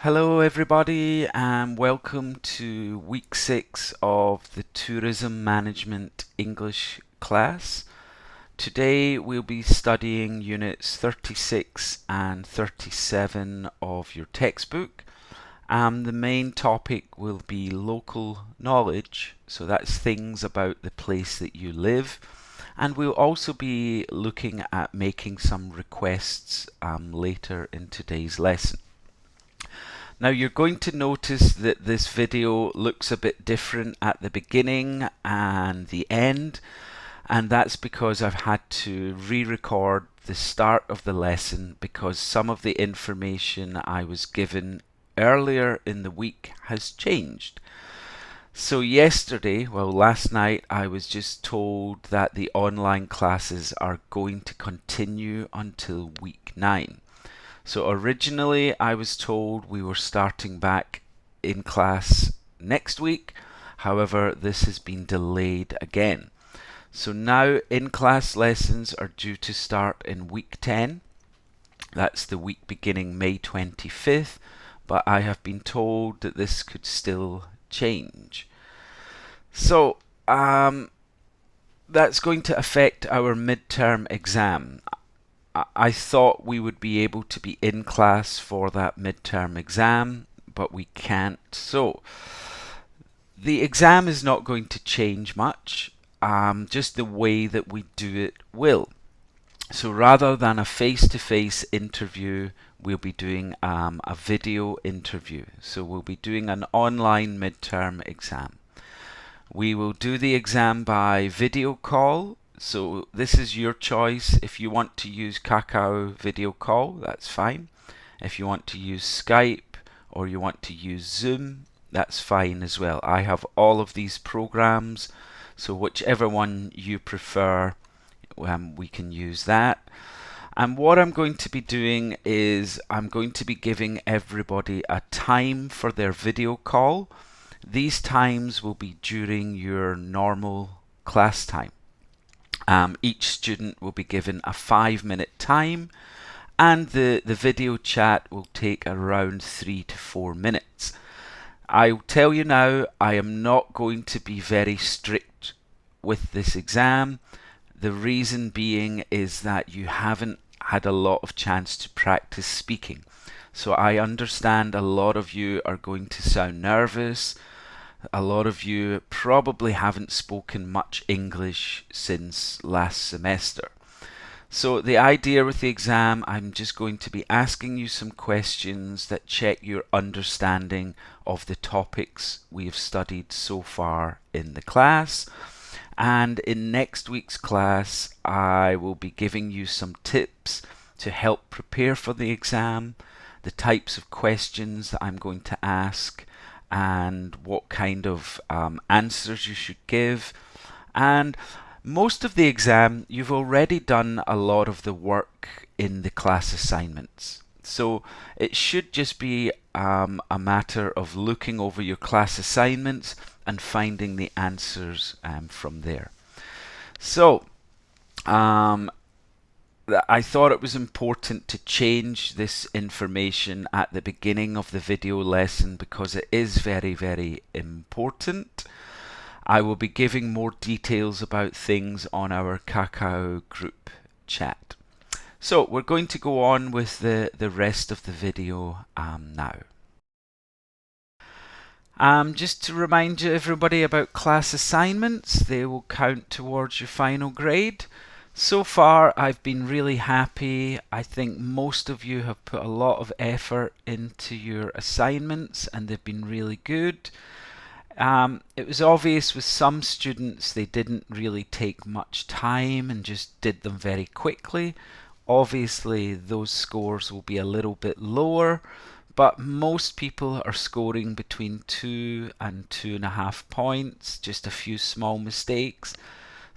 Hello, everybody, and welcome to week 6 of the Tourism Management English class. Today we'll be studying units 36 and 37 of your textbook. The main topic will be local knowledge, so that's things about the place that you live. And we'll also be looking at making some requests later in today's lesson. Now you're going to notice that this video looks a bit different at the beginning and the end, and that's because I've had to re-record the start of the lesson because some of the information I was given earlier in the week has changed. So yesterday, well last night, I was just told that the online classes are going to continue until week 9. So originally I was told we were starting back in class next week. However, this has been delayed again. So now in-class lessons are due to start in week 10. That's the week beginning May 25th, but I have been told that this could still change. So that's going to affect our midterm exam. I thought we would be able to be in class for that midterm exam, but we can't. So the exam is not going to change much, just the way that we do it will. So rather than a face-to-face interview, we'll be doing a video interview. So we'll be doing an online midterm exam. We will do the exam by video call. So this is your choice. If you want to use Kakao video call, that's fine. If you want to use Skype or you want to use Zoom, that's fine as well. I have all of these programs, so whichever one you prefer, we can use that. And what I'm going to be doing is I'm going to be giving everybody a time for their video call. These times will be during your normal class time. Each student will be given a 5-minute time, and the video chat will take around 3 to 4 minutes. I'll tell you now, I am not going to be very strict with this exam. The reason being is that you haven't had a lot of chance to practice speaking. So I understand a lot of you are going to sound nervous. A lot of you probably haven't spoken much English since last semester. So the idea with the exam, I'm just going to be asking you some questions that check your understanding of the topics we have studied so far in the class. And in next week's class, I will be giving you some tips to help prepare for the exam, the types of questions that I'm going to ask, and what kind of answers you should give. And most of the exam, you've already done a lot of the work in the class assignments. So it should just be a matter of looking over your class assignments and finding the answers from there. So I thought it was important to change this information at the beginning of the video lesson because it is very, very important. I will be giving more details about things on our Kakao group chat. So we're going to go on with the rest of the video now. Just to remind you, everybody, about class assignments, they will count towards your final grade. So far, I've been really happy. I think most of you have put a lot of effort into your assignments and they've been really good. It was obvious with some students they didn't really take much time and just did them very quickly. Obviously, those scores will be a little bit lower, but most people are scoring between 2 and 2.5 points, just a few small mistakes.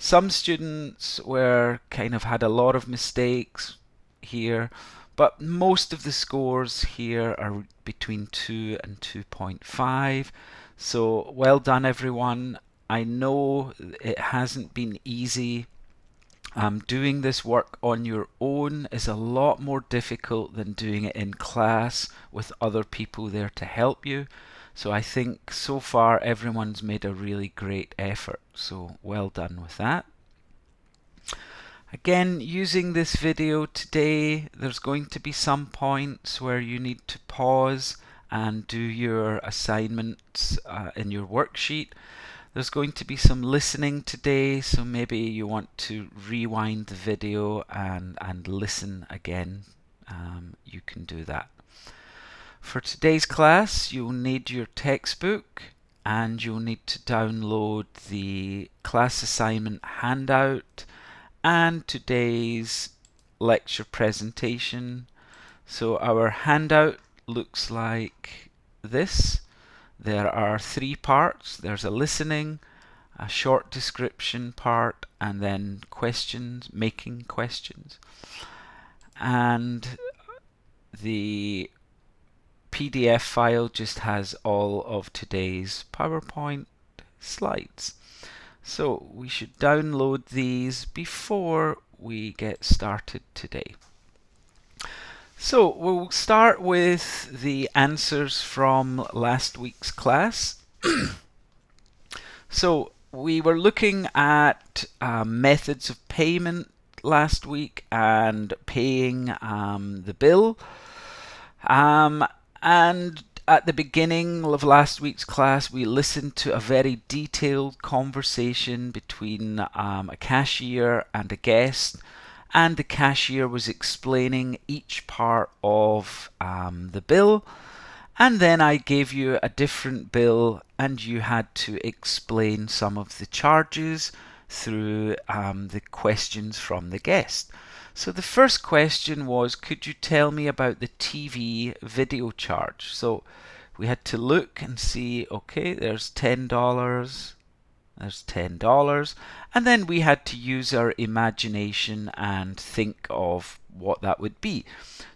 Some students were kind of had a lot of mistakes here, but most of the scores here are between 2 and 2.5. So well done, everyone. I know it hasn't been easy Doing this work on your own is a lot more difficult than doing it in class with other people there to help you. So I think so far everyone's made a really great effort. So well done with that. Again, using this video today, there's going to be some points where you need to pause and do your assignments in your worksheet. There's going to be some listening today, so maybe you want to rewind the video and listen again. You can do that. For today's class, you'll need your textbook and you'll need to download the class assignment handout and today's lecture presentation. So our handout looks like this. There are 3 parts. There's a listening, a short description part, and then questions, making questions. And the PDF file just has all of today's PowerPoint slides. So we should download these before we get started today. So we'll start with the answers from last week's class. So we were looking at methods of payment last week and paying the bill. And at the beginning of last week's class, we listened to a very detailed conversation between a cashier and a guest, and the cashier was explaining each part of the bill, and then I gave you a different bill and you had to explain some of the charges through the questions from the guest. So the first question was, could you tell me about the TV video charge? So we had to look and see, okay, there's $10, there's $10, and then we had to use our imagination and think of what that would be.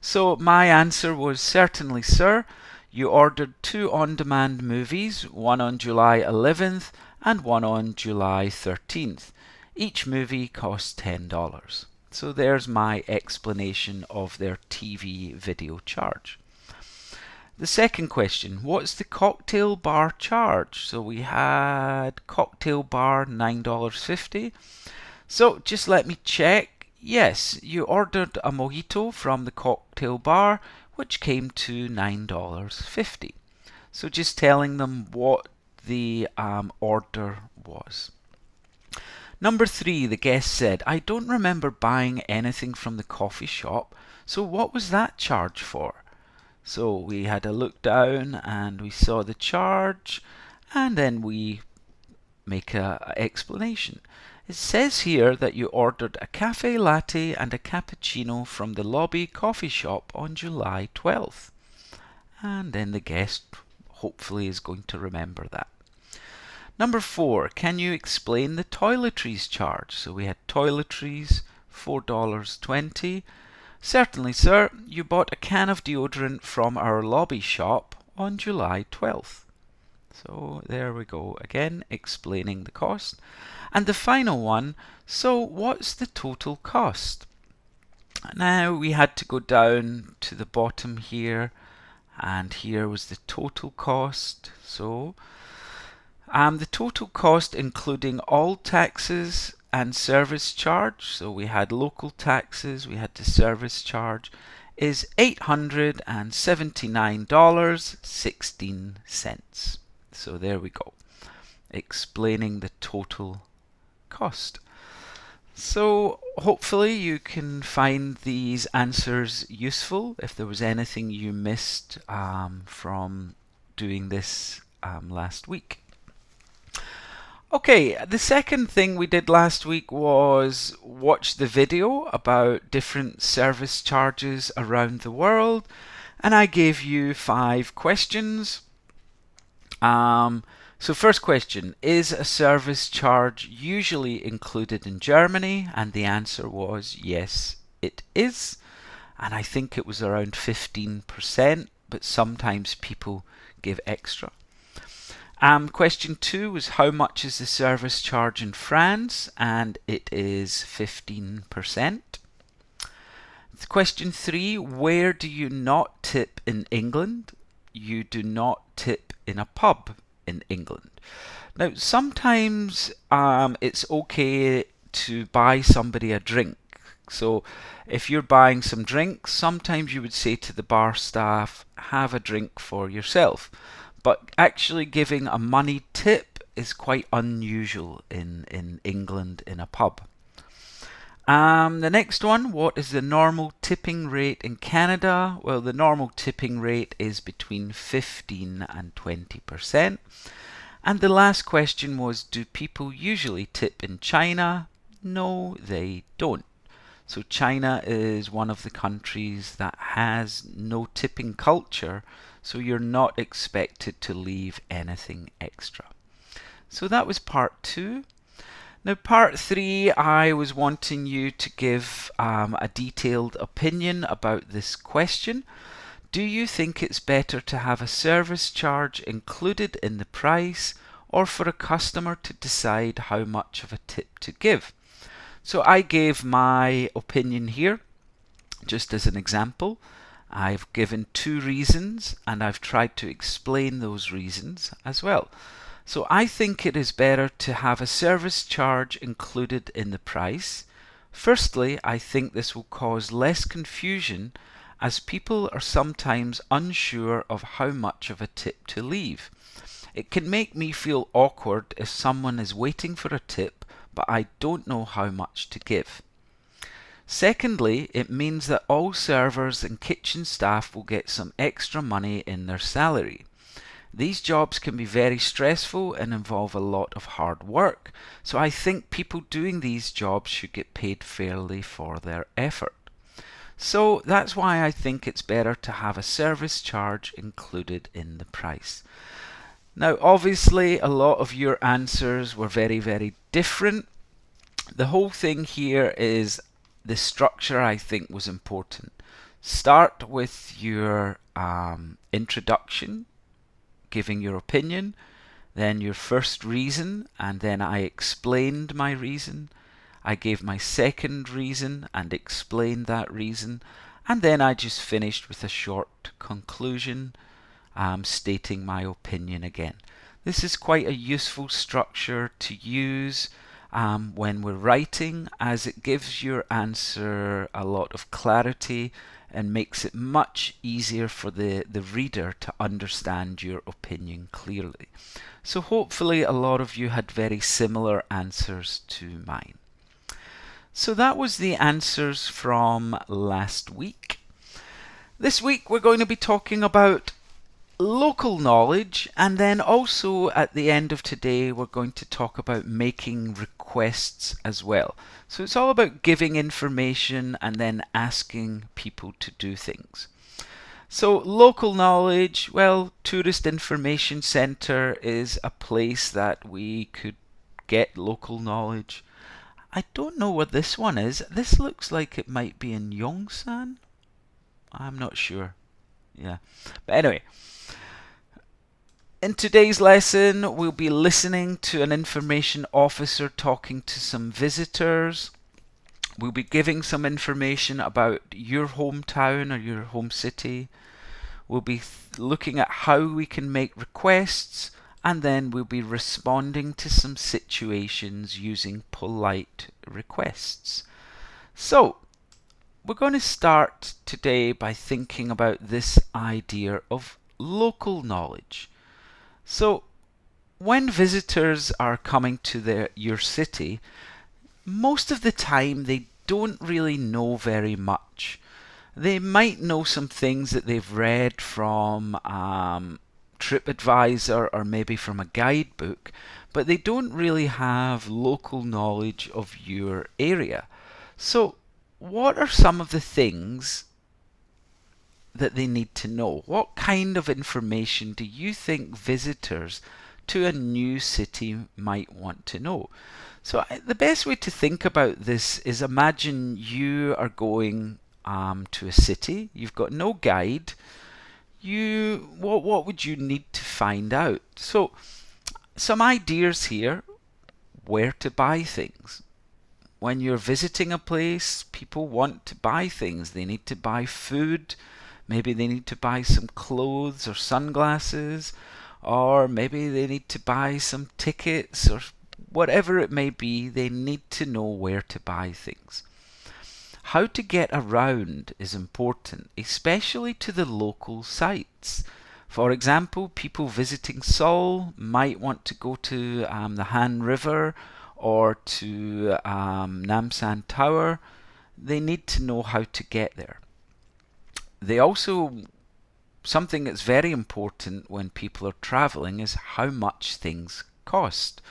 So my answer was, certainly, sir. You ordered 2 on-demand movies, one on July 11th and one on July 13th. Each movie cost $10. So there's my explanation of their TV video charge. The second question, what's the cocktail bar charge? So we had cocktail bar $9.50. So just let me check. Yes, you ordered a mojito from the cocktail bar, which came to $9.50. So just telling them what the order was. Number 3, the guest said, I don't remember buying anything from the coffee shop, so what was that charge for? So we had a look down and we saw the charge, and then we make an explanation. It says here that you ordered a cafe latte and a cappuccino from the lobby coffee shop on July 12th. And then the guest hopefully is going to remember that. Number 4, can you explain the toiletries charge? So we had toiletries, $4.20. Certainly, sir. You bought a can of deodorant from our lobby shop on July 12th. So there we go again, explaining the cost. And the final one, so what's the total cost? Now we had to go down to the bottom here, and here was the total cost. So the total cost, including all taxes and service charge, so we had local taxes, we had the service charge, is $879.16. So there we go, explaining the total cost. So hopefully you can find these answers useful. If there was anything you missed from doing this last week. Okay, the second thing we did last week was watch the video about different service charges around the world, and I gave you 5 questions. So first question, is a service charge usually included in Germany? And the answer was yes, it is. And I think it was around 15%, but sometimes people give extra. Question 2 was how much is the service charge in France? And it is 15%. Question 3, where do you not tip in England? You do not tip in a pub in England. Now, sometimes it's okay to buy somebody a drink. So, if you're buying some drinks, sometimes you would say to the bar staff, have a drink for yourself. But actually giving a money tip is quite unusual in England in a pub. The next one, what is the normal tipping rate in Canada? Well, the normal tipping rate is between 15 and 20%. And the last question was, do people usually tip in China? No, they don't. So China is one of the countries that has no tipping culture, so you're not expected to leave anything extra. So that was part 2. Now, part 3, I was wanting you to give a detailed opinion about this question. Do you think it's better to have a service charge included in the price, or for a customer to decide how much of a tip to give? So I gave my opinion here, just as an example. I've given 2 reasons, and I've tried to explain those reasons as well. So I think it is better to have a service charge included in the price. Firstly, I think this will cause less confusion, as people are sometimes unsure of how much of a tip to leave. It can make me feel awkward if someone is waiting for a tip, but I don't know how much to give. Secondly, it means that all servers and kitchen staff will get some extra money in their salary. These jobs can be very stressful and involve a lot of hard work, so I think people doing these jobs should get paid fairly for their effort. So that's why I think it's better to have a service charge included in the price. Now, obviously, a lot of your answers were very, very different. The whole thing here is the structure, I think, was important. Start with your introduction, giving your opinion, then your first reason, and then I explained my reason. I gave my second reason and explained that reason, and then I just finished with a short conclusion, stating my opinion again. This is quite a useful structure to use when we're writing, as it gives your answer a lot of clarity and makes it much easier for the reader to understand your opinion clearly. So hopefully a lot of you had very similar answers to mine. So that was the answers from last week. This week we're going to be talking about local knowledge, and then also at the end of today we're going to talk about making requests as well. So it's all about giving information and then asking people to do things. So local knowledge, well, Tourist Information Centre is a place that we could get local knowledge. I don't know what this one is. This looks like it might be in Yongsan. I'm not sure. Yeah. But anyway, in today's lesson, we'll be listening to an information officer talking to some visitors. We'll be giving some information about your hometown or your home city. We'll be looking at how we can make requests, and then we'll be responding to some situations using polite requests. So, we're going to start today by thinking about this idea of local knowledge. So, when visitors are coming to your city, most of the time they don't really know very much. They might know some things that they've read from TripAdvisor or maybe from a guidebook, but they don't really have local knowledge of your area. So, what are some of the things that they need to know? What kind of information do you think visitors to a new city might want to know? So the best way to think about this is, imagine you are going to a city. You've got no guide. What would you need to find out? So Some ideas here where to buy things. When you're visiting a place, people want to buy things. They need to buy food. Maybe they need to buy some clothes or sunglasses, or maybe they need to buy some tickets, or whatever it may be. They need to know where to buy things. How to get around is important, especially to the local sites. For example, people visiting Seoul might want to go to the Han River or to Namsan Tower. They need to know how to get there. They also, something that's very important when people are traveling is how much things cost.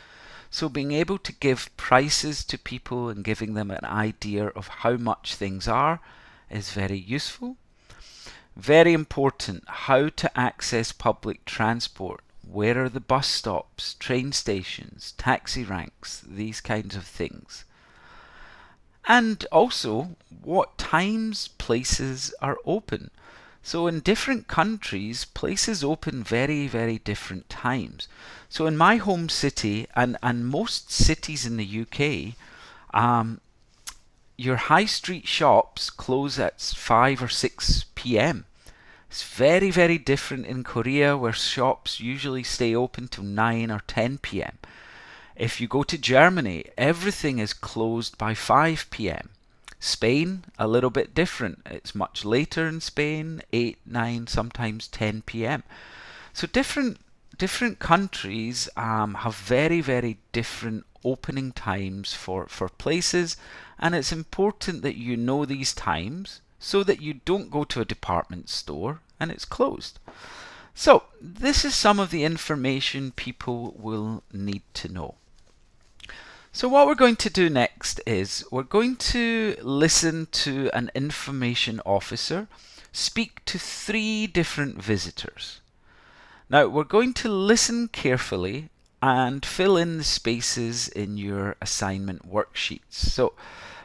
So being able to give prices to people and giving them an idea of how much things are is very useful. Very important, how to access public transport. Where are the bus stops, train stations, taxi ranks, these kinds of things. And also, what times places are open. So in different countries, places open very, very different times. So in my home city and most cities in the UK, your high street shops close at 5 or 6 p.m. It's very, very different in Korea, where shops usually stay open till 9 or 10 p.m. If you go to Germany, everything is closed by 5 p.m. Spain, a little bit different. It's much later in Spain, 8, 9, sometimes 10 p.m. So different countries have very, very different opening times for places, and it's important that you know these times so that you don't go to a department store and it's closed. So this is some of the information people will need to know. So what we're going to do next is we're going to listen to an information officer speak to 3 different visitors. Now we're going to listen carefully and fill in the spaces in your assignment worksheets. So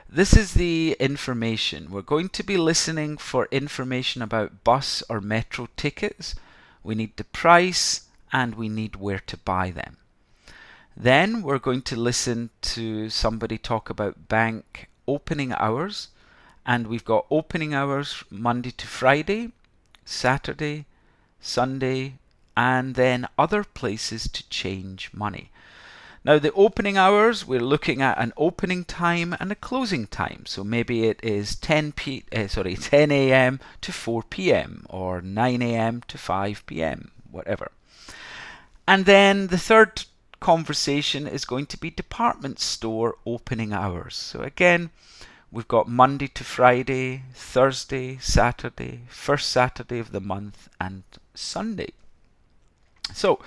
this is the information. We're going to be listening for information about bus or metro tickets. We need the price and we need where to buy them. Then we're going to listen to somebody talk about bank opening hours, and we've got opening hours Monday to Friday, Saturday, Sunday, and then other places to change money. Now the opening hours, we're looking at an opening time and a closing time. So maybe it is 10 a.m. to 4 p.m. or 9 a.m. to 5 p.m., whatever. And then the third conversation is going to be department store opening hours. So again, we've got Monday to Friday, Thursday, Saturday, first Saturday of the month, and Sunday. So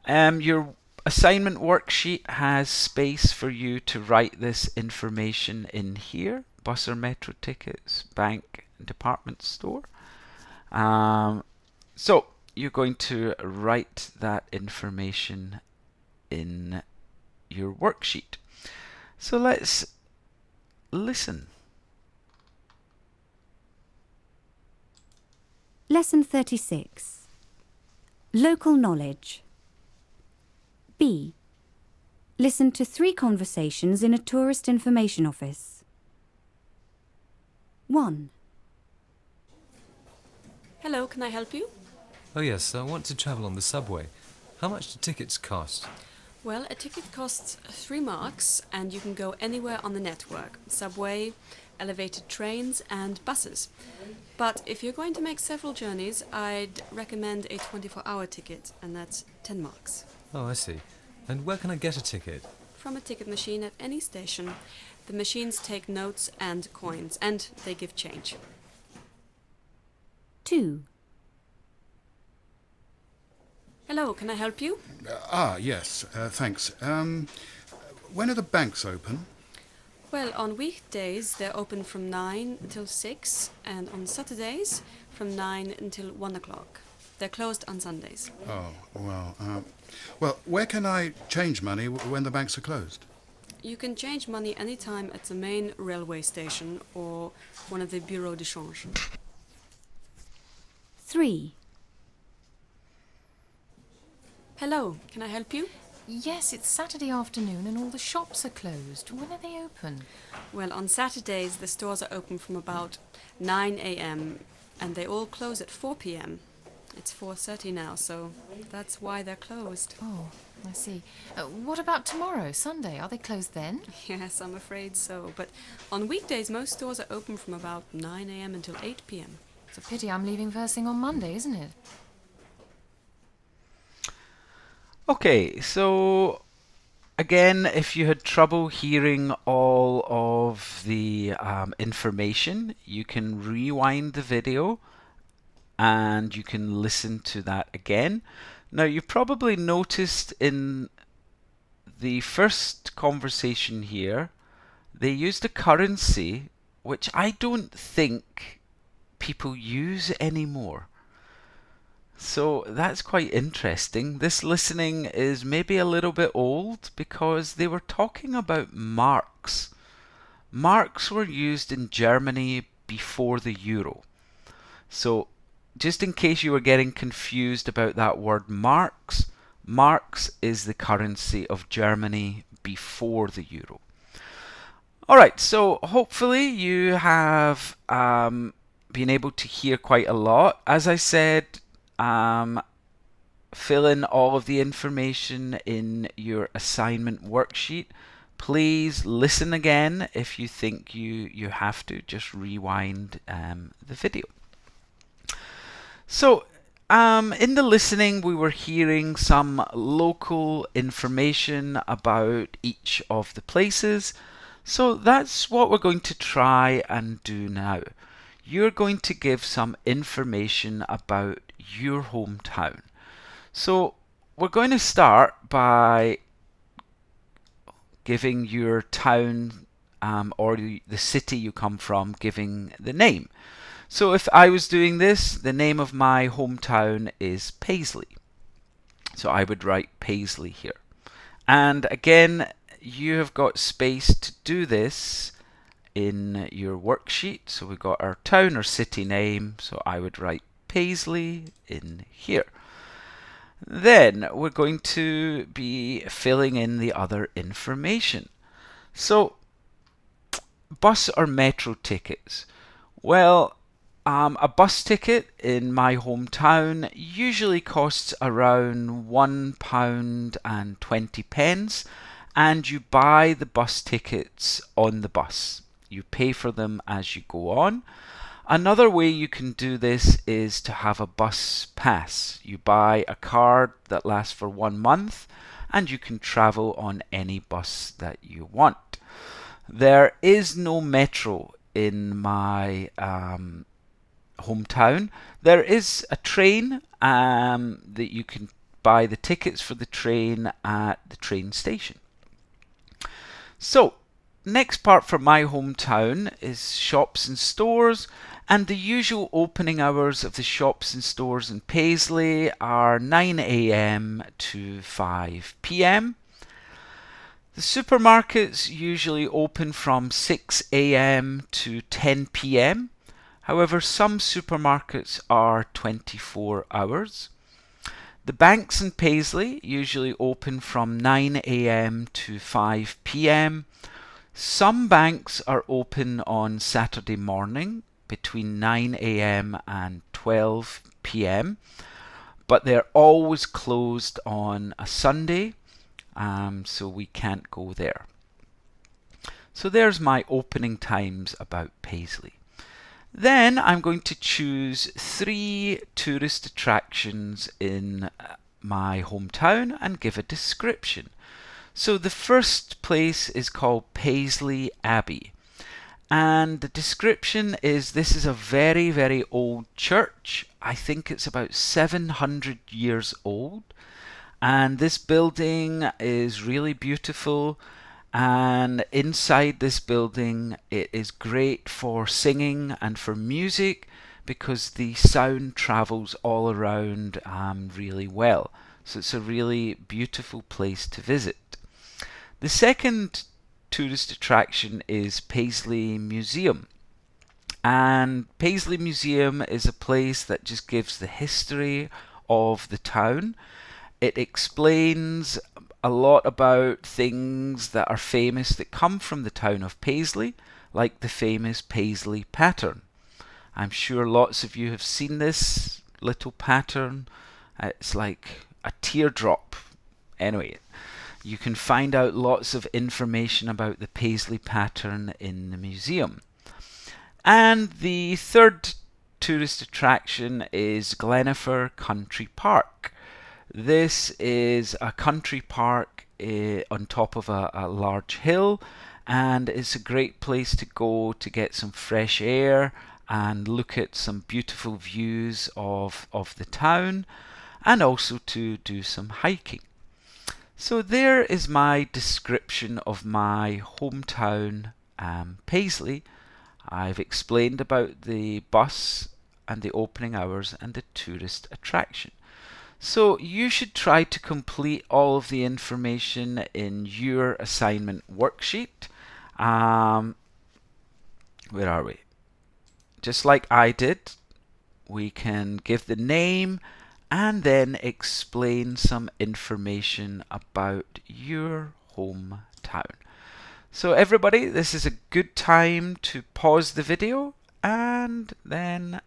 your assignment worksheet has space for you to write this information in here: bus or metro tickets, bank, department store. So you're going to write that information in your worksheet. So let's listen. Lesson 36. Local knowledge. B. Listen to 3 conversations in a tourist information office. 1. Hello, can I help you? Oh yes, I want to travel on the subway. How much do tickets cost? Well, a ticket costs 3 marks and you can go anywhere on the network. Subway, elevated trains and buses. But if you're going to make several journeys, I'd recommend a 24-hour ticket, and that's 10 marks. Oh, I see. And where can I get a ticket? From a ticket machine at any station. The machines take notes and coins, and they give change. 2. Hello, can I help you? Yes, thanks. When are the banks open? Well, on weekdays they're open from 9 until 6, and on Saturdays from 9 until 1 o'clock. They're closed on Sundays. Well, where can I change money when the banks are closed? You can change money anytime at the main railway station or one of the bureaux de change. 3. Hello, can I help you? Yes, it's Saturday afternoon and all the shops are closed. When are they open? Well, on Saturdays the stores are open from about 9 a.m. and they all close at 4 p.m. It's 4:30 now, so that's why they're closed. Oh, I see. What about tomorrow, Sunday? Are they closed then? Yes, I'm afraid so. But on weekdays, most stores are open from about 9 a.m. until 8 p.m. It's a pity I'm leaving first thing on Monday, isn't it? Okay, so again, if you had trouble hearing all of the information, you can rewind the video and you can listen to that again. Now, you've probably noticed in the first conversation here, they used a currency which I don't think people use anymore. So that's quite interesting. This listening is maybe a little bit old because they were talking about marks. Marks were used in Germany before the euro. So just in case you were getting confused about that word marks, marks is the currency of Germany before the euro. Alright, so hopefully you have been able to hear quite a lot. As I said, fill in all of the information in your assignment worksheet. Please listen again if you think you have to. Just rewind the video. So, in the listening, we were hearing some local information about each of the places. So that's what we're going to try and do now. You're going to give some information about your hometown. So we're going to start by giving your town or the city you come from, giving the name. So if I was doing this, the name of my hometown is Paisley. So I would write Paisley here. And again, you have got space to do this in your worksheet. So we've got our town or city name. So I would write Paisley in here. Then we're going to be filling in the other information. So bus or metro tickets. Well, a bus ticket in my hometown usually costs around £1.20, and you buy the bus tickets on the bus. You pay for them as you go on. Another way you can do this is to have a bus pass. You buy a card that lasts for 1 month and you can travel on any bus that you want. There is no metro in my hometown. There is a train that you can buy the tickets for the train at the train station. So, next part for my hometown is shops and stores, and the usual opening hours of the shops and stores in Paisley are 9 a.m. to 5 p.m. The supermarkets usually open from 6 a.m. to 10 p.m. However, some supermarkets are 24 hours. The banks in Paisley usually open from 9 a.m. to 5 p.m. Some banks are open on Saturday morning between 9 a.m. and 12 p.m. but they're always closed on a Sunday, so we can't go there. So there's my opening times about Paisley. Then I'm going to choose 3 tourist attractions in my hometown and give a description. So the first place is called Paisley Abbey. And the description is this is a very, very old church. I think it's about 700 years old. And this building is really beautiful. And inside this building, it is great for singing and for music because the sound travels all around really well. So it's a really beautiful place to visit. The second tourist attraction is Paisley Museum. And Paisley Museum is a place that just gives the history of the town. It explains a lot about things that are famous that come from the town of Paisley, like the famous Paisley pattern. I'm sure lots of you have seen this little pattern. It's like a teardrop. Anyway, you can find out lots of information about the Paisley pattern in the museum. And the third tourist attraction is Glenifer Country Park. This is a country park on top of a large hill, and it's a great place to go to get some fresh air and look at some beautiful views of the town, and also to do some hiking. So there is my description of my hometown, Paisley. I've explained about the bus and the opening hours and the tourist attraction. So you should try to complete all of the information in your assignment worksheet. Where are we? Just like I did, we can give the name and then explain some information about your hometown. So everybody, this is a good time to pause the video and then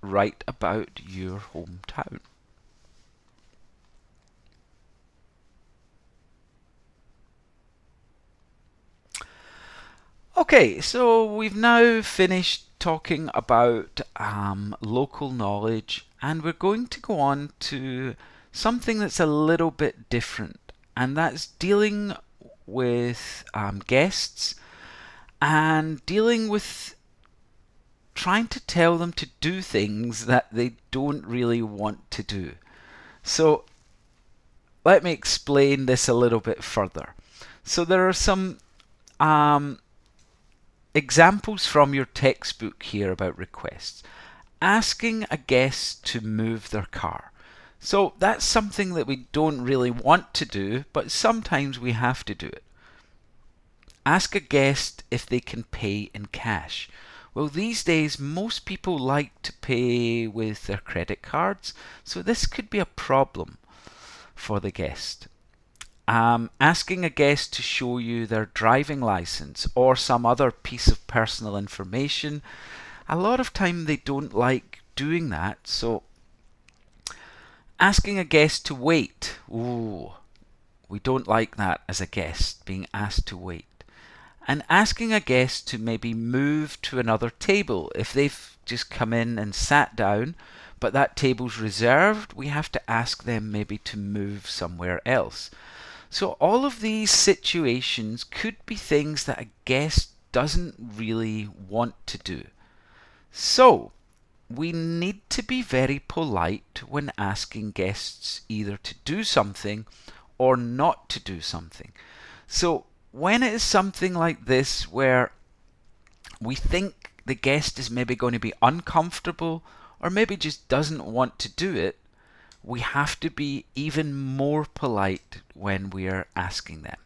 write about your hometown. Okay, so we've now finished talking about local knowledge, and we're going to go on to something that's a little bit different, and that's dealing with guests and dealing with trying to tell them to do things that they don't really want to do. So let me explain this a little bit further. So there are some examples from your textbook here about requests. Asking a guest to move their car. So that's something that we don't really want to do, but sometimes we have to do it. Ask a guest if they can pay in cash. Well, these days most people like to pay with their credit cards, so this could be a problem for the guest. Asking a guest to show you their driving license or some other piece of personal information. A lot of time they don't like doing that, so asking a guest to wait. Ooh, we don't like that as a guest, being asked to wait. And asking a guest to maybe move to another table. If they've just come in and sat down, but that table's reserved, we have to ask them maybe to move somewhere else. So all of these situations could be things that a guest doesn't really want to do. So we need to be very polite when asking guests either to do something or not to do something. So when it is something like this where we think the guest is maybe going to be uncomfortable or maybe just doesn't want to do it, we have to be even more polite when we are asking them.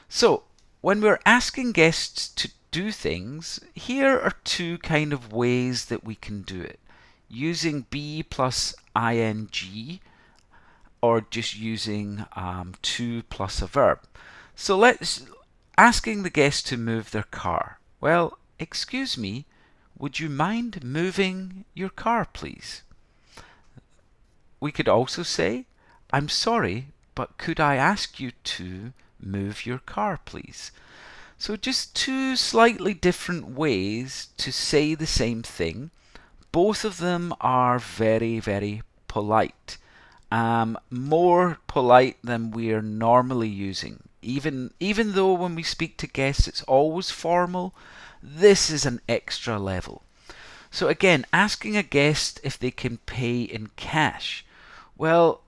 So when we're asking guests to do things, here are two kind of ways that we can do it. Using be plus ing or just using to plus a verb. So let's asking the guest to move their car. Well, excuse me, would you mind moving your car, please? We could also say, I'm sorry, but could I ask you to move your car, please? So just two slightly different ways to say the same thing. Both of them are very, very polite. More polite than we are normally using. Even though when we speak to guests it's always formal, this is an extra level. So again, asking a guest if they can pay in cash. Well,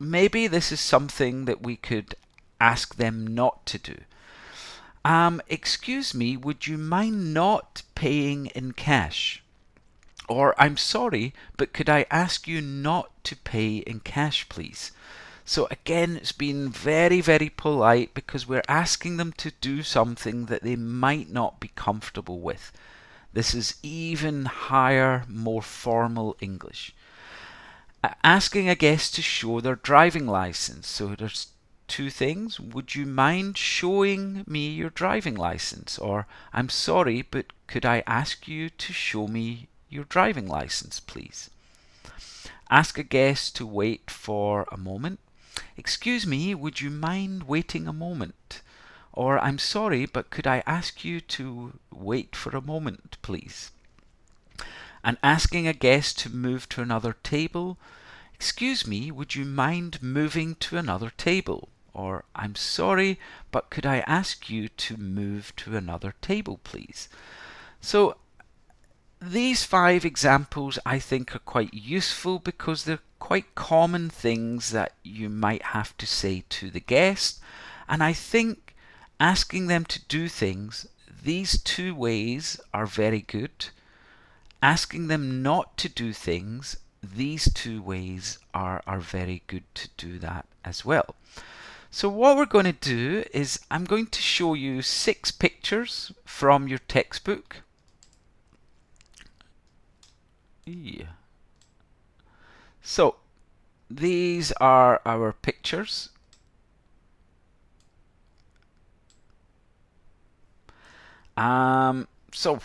maybe this is something that we could ask them not to do. Excuse me, would you mind not paying in cash? Or, I'm sorry, but could I ask you not to pay in cash, please? So again, it's been very, very polite because we're asking them to do something that they might not be comfortable with. This is even higher, more formal English. Asking a guest to show their driving license. So there's two things. Would you mind showing me your driving license? Or, I'm sorry, but could I ask you to show me your driving license, please? Ask a guest to wait for a moment. Excuse me, would you mind waiting a moment? Or, I'm sorry, but could I ask you to wait for a moment, please? And asking a guest to move to another table. Excuse me, would you mind moving to another table? Or, I'm sorry, but could I ask you to move to another table, please? So these 5 examples I think are quite useful because they're quite common things that you might have to say to the guest. And I think asking them to do things, these 2 ways are very good. Asking them not to do things, these 2 ways are very good to do that as well. So what we're going to do is I'm going to show you 6 pictures from your textbook. Yeah. So these are our pictures. So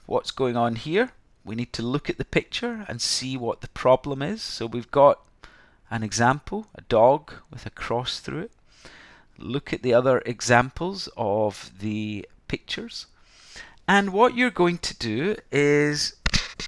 what's going on here? We need to look at the picture and see what the problem is. So we've got an example, a dog with a cross through it. Look at the other examples of the pictures. And what you're going to do is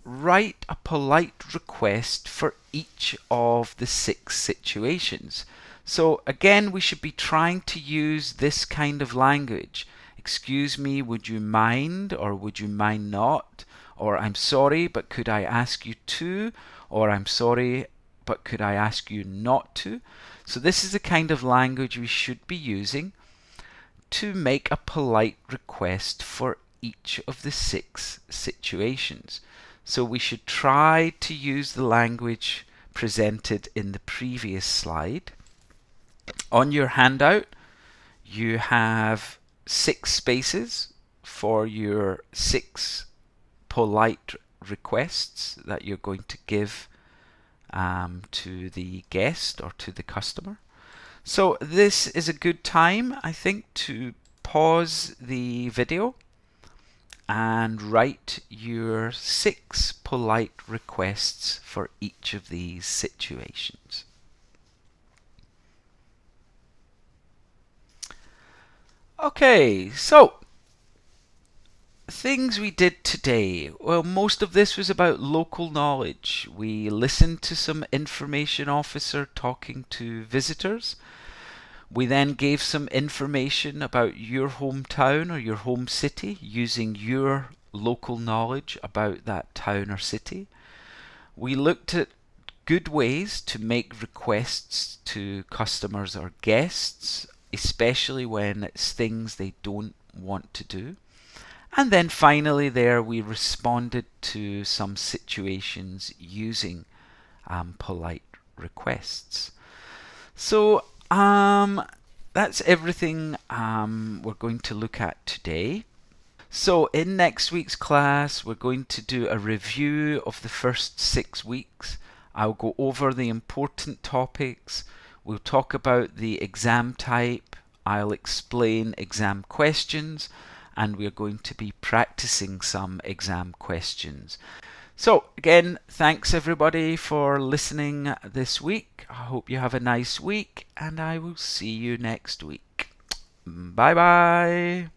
write a polite request for each of the 6 situations. So again, we should be trying to use this kind of language. Excuse me, would you mind, or would you mind not? Or, I'm sorry, but could I ask you to? Or, I'm sorry, but could I ask you not to? So this is the kind of language we should be using to make a polite request for each of the 6 situations. So we should try to use the language presented in the previous slide. On your handout, you have 6 spaces for your 6 polite requests that you're going to give to the guest or to the customer. So this is a good time, I think, to pause the video and write your 6 polite requests for each of these situations. Okay, so things we did today. Well, most of this was about local knowledge. We listened to some information officer talking to visitors. We then gave some information about your hometown or your home city using your local knowledge about that town or city. We looked at good ways to make requests to customers or guests, especially when it's things they don't want to do. And then finally there we responded to some situations using polite requests. So that's everything we're going to look at today. So in next week's class, we're going to do a review of the first 6 weeks. I'll go over the important topics. We'll talk about the exam type. I'll explain exam questions, and we're going to be practicing some exam questions. So again, thanks everybody for listening this week. I hope you have a nice week, and I will see you next week. Bye bye.